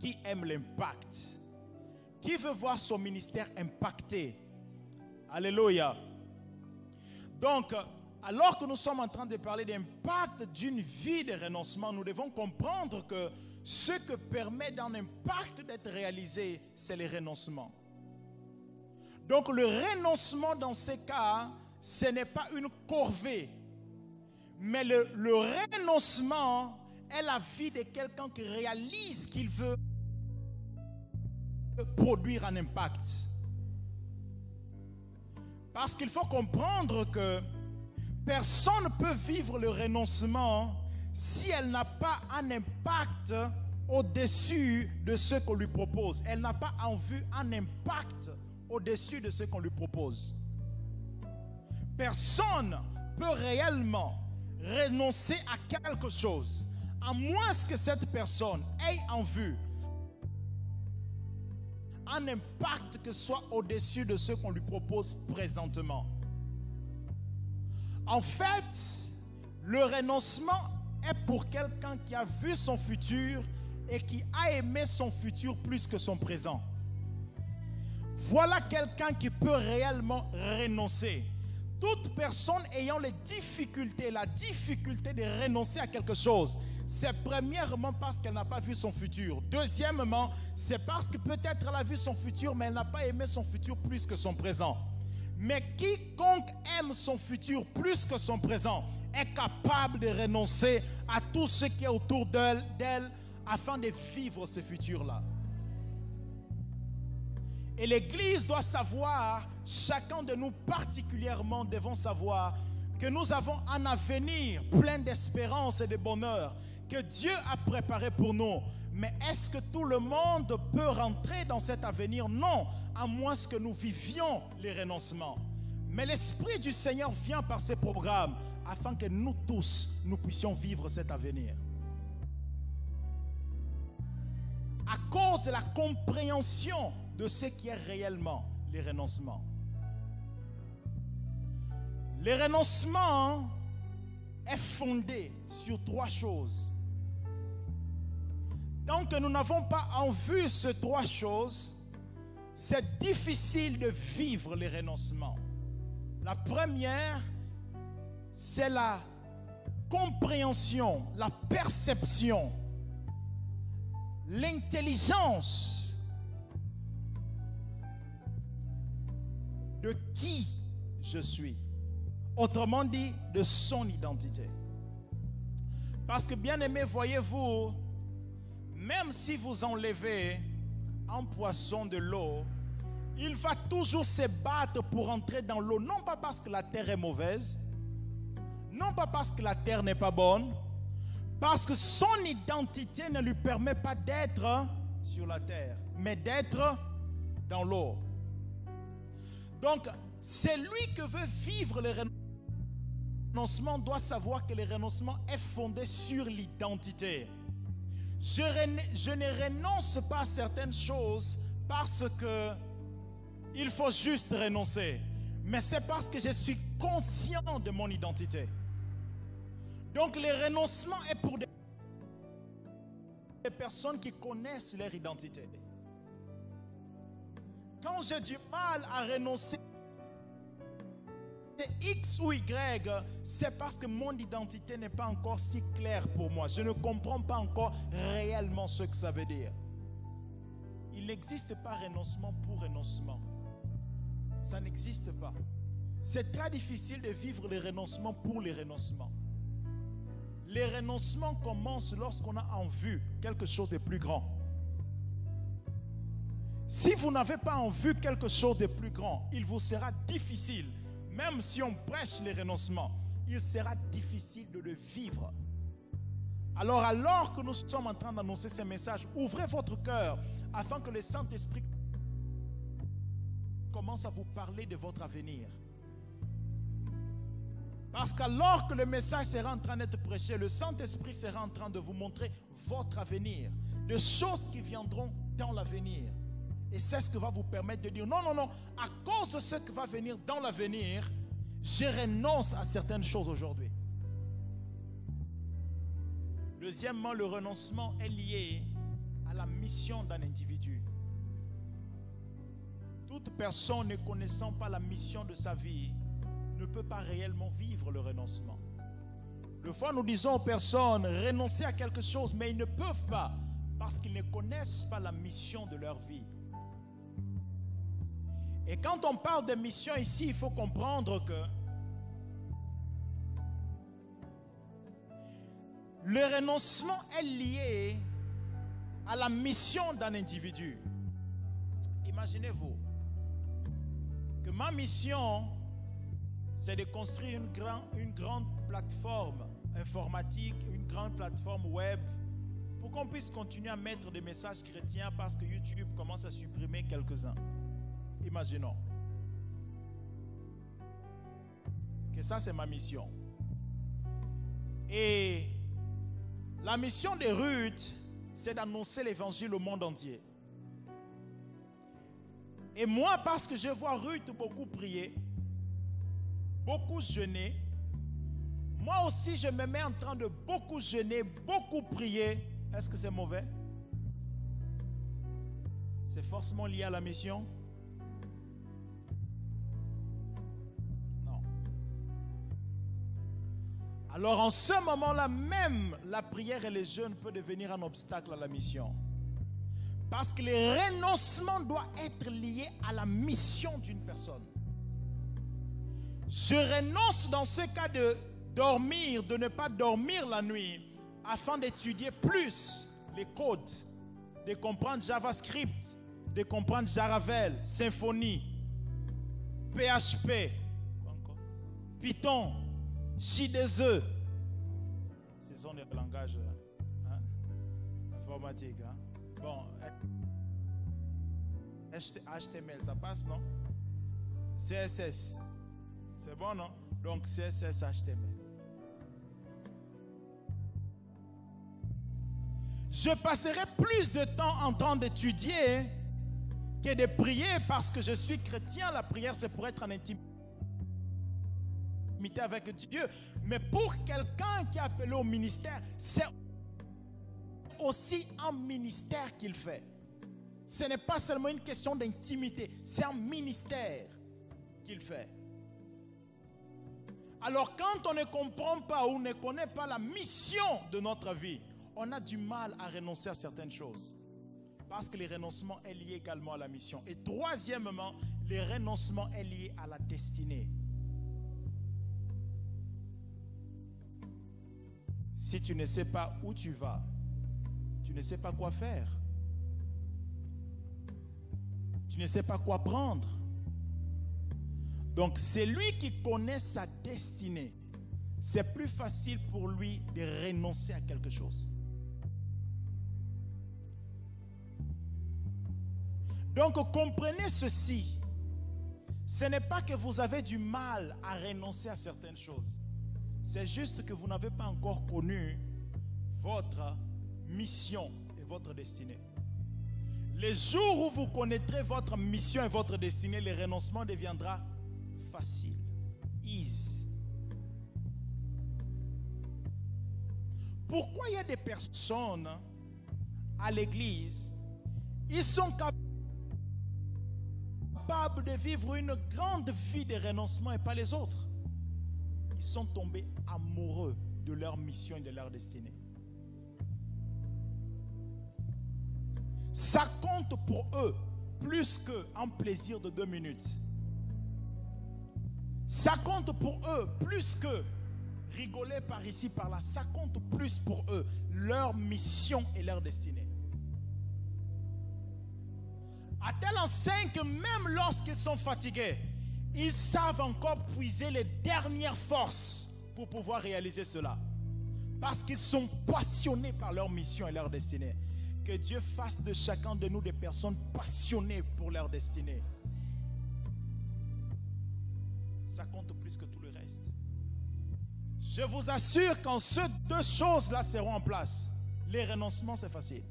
qui aime l'impact? Qui veut voir son ministère impacté? Alléluia. Donc, alors que nous sommes en train de parler d'impact d'une vie de renoncement, nous devons comprendre que ce que permet d'un impact d'être réalisé, c'est le renoncement. Donc le renoncement dans ces cas, ce n'est pas une corvée, mais le renoncement est la vie de quelqu'un qui réalise qu'il veut produire un impact. Parce qu'il faut comprendre que personne ne peut vivre le renoncement si elle n'a pas un impact au-dessus de ce qu'on lui propose. Elle n'a pas en vue un impact au-dessus de ce qu'on lui propose. Personne ne peut réellement renoncer à quelque chose, à moins que cette personne ait en vue un impact qui soit au-dessus de ce qu'on lui propose présentement. En fait, le renoncement est pour quelqu'un qui a vu son futur et qui a aimé son futur plus que son présent. Voilà quelqu'un qui peut réellement renoncer. Toute personne ayant la difficulté de renoncer à quelque chose, c'est premièrement parce qu'elle n'a pas vu son futur. Deuxièmement, c'est parce que peut-être elle a vu son futur, mais elle n'a pas aimé son futur plus que son présent. Mais quiconque aime son futur plus que son présent est capable de renoncer à tout ce qui est autour d'elle afin de vivre ce futur-là. Et l'Église doit savoir, chacun de nous particulièrement devons savoir que nous avons un avenir plein d'espérance et de bonheur que Dieu a préparé pour nous. Mais est-ce que tout le monde peut rentrer dans cet avenir? Non, à moins que nous vivions les renoncements. Mais l'Esprit du Seigneur vient par ses programmes afin que nous tous, nous puissions vivre cet avenir. À cause de la compréhension de ce qui est réellement les renoncements. Le renoncement est fondé sur trois choses. Tant que nous n'avons pas en vue ces trois choses, c'est difficile de vivre les renoncements. La première, c'est la compréhension, la perception, l'intelligence de qui je suis. Autrement dit, de son identité. Parce que bien aimé, voyez-vous, même si vous enlevez un poisson de l'eau, il va toujours se battre pour entrer dans l'eau. Non pas parce que la terre est mauvaise, non pas parce que la terre n'est pas bonne, parce que son identité ne lui permet pas d'être sur la terre, mais d'être dans l'eau. Donc, c'est lui qui veut vivre le renoncement, doit savoir que le renoncement est fondé sur l'identité. Je ne renonce pas à certaines choses parce que il faut juste renoncer, mais c'est parce que je suis conscient de mon identité. Donc le renoncement est pour des personnes qui connaissent leur identité. Quand j'ai du mal à renoncer X ou Y, c'est parce que mon identité n'est pas encore si claire pour moi. Je ne comprends pas encore réellement ce que ça veut dire. Il n'existe pas renoncement pour renoncement. Ça n'existe pas. C'est très difficile de vivre les renoncements pour les renoncements. Les renoncements commencent lorsqu'on a en vue quelque chose de plus grand. Si vous n'avez pas en vue quelque chose de plus grand, il vous sera difficile. Même si on prêche les renoncements, il sera difficile de le vivre. Alors que nous sommes en train d'annoncer ces messages, ouvrez votre cœur afin que le Saint-Esprit commence à vous parler de votre avenir. Parce qu'alors que le message sera en train d'être prêché, le Saint-Esprit sera en train de vous montrer votre avenir, des choses qui viendront dans l'avenir. Et c'est ce qui va vous permettre de dire, non, à cause de ce qui va venir dans l'avenir, je renonce à certaines choses aujourd'hui. Deuxièmement, le renoncement est lié à la mise mission d'un individu. Toute personne ne connaissant pas la mission de sa vie ne peut pas réellement vivre le renoncement. Des fois, nous disons aux personnes, renoncer à quelque chose, mais ils ne peuvent pas parce qu'ils ne connaissent pas la mission de leur vie. Et quand on parle de mission ici, il faut comprendre que le renoncement est lié à la mission d'un individu. Imaginez-vous que ma mission, c'est de construire une grande plateforme informatique, une grande plateforme web, pour qu'on puisse continuer à mettre des messages chrétiens parce que YouTube commence à supprimer quelques-uns. Imaginons que ça, c'est ma mission. Et la mission de Ruth, c'est d'annoncer l'évangile au monde entier. Et moi, parce que je vois Ruth beaucoup prier, beaucoup jeûner, moi aussi je me mets en train de beaucoup jeûner, beaucoup prier. Est-ce que c'est mauvais? C'est forcément lié à la mission? Non. Alors en ce moment-là, même la prière et les jeûnes peuvent devenir un obstacle à la mission. Parce que le renoncement doit être lié à la mission d'une personne. Je renonce dans ce cas de dormir, de ne pas dormir la nuit, afin d'étudier plus les codes, de comprendre JavaScript, de comprendre Laravel, Symfony, PHP, Python, J2E. Ce sont des langages informatiques. Bon, HTML, ça passe, non? CSS, c'est bon, non? Donc CSS, HTML. Je passerai plus de temps en train d'étudier que de prier parce que je suis chrétien. La prière, c'est pour être en intimité avec Dieu. Mais pour quelqu'un qui est appelé au ministère, c'est aussi un ministère qu'il fait. Ce n'est pas seulement une question d'intimité, c'est un ministère qu'il fait. Alors quand on ne comprend pas ou ne connaît pas la mission de notre vie, on a du mal à renoncer à certaines choses. Parce que le renoncement est lié également à la mission. Et troisièmement, le renoncement est lié à la destinée. Si tu ne sais pas où tu vas, tu ne sais pas quoi faire. Tu ne sais pas quoi prendre. Donc, c'est lui qui connaît sa destinée. C'est plus facile pour lui de renoncer à quelque chose. Donc, comprenez ceci. Ce n'est pas que vous avez du mal à renoncer à certaines choses. C'est juste que vous n'avez pas encore connu votre mission et votre destinée. Les jours où vous connaîtrez votre mission et votre destinée, le renoncement deviendra facile. Easy. Pourquoi il y a des personnes à l'église, ils sont capables de vivre une grande vie de renoncement et pas les autres? Ils sont tombés amoureux de leur mission et de leur destinée. Ça compte pour eux plus qu'un plaisir de 2 minutes. Ça compte pour eux plus que rigoler par ici, par là. Ça compte plus pour eux, leur mission et leur destinée. À tel enseigne que même lorsqu'ils sont fatigués, ils savent encore puiser les dernières forces pour pouvoir réaliser cela. Parce qu'ils sont passionnés par leur mission et leur destinée. Que Dieu fasse de chacun de nous des personnes passionnées pour leur destinée. Ça compte plus que tout le reste. Je vous assure quand ces 2 choses-là seront en place, les renoncements, c'est facile.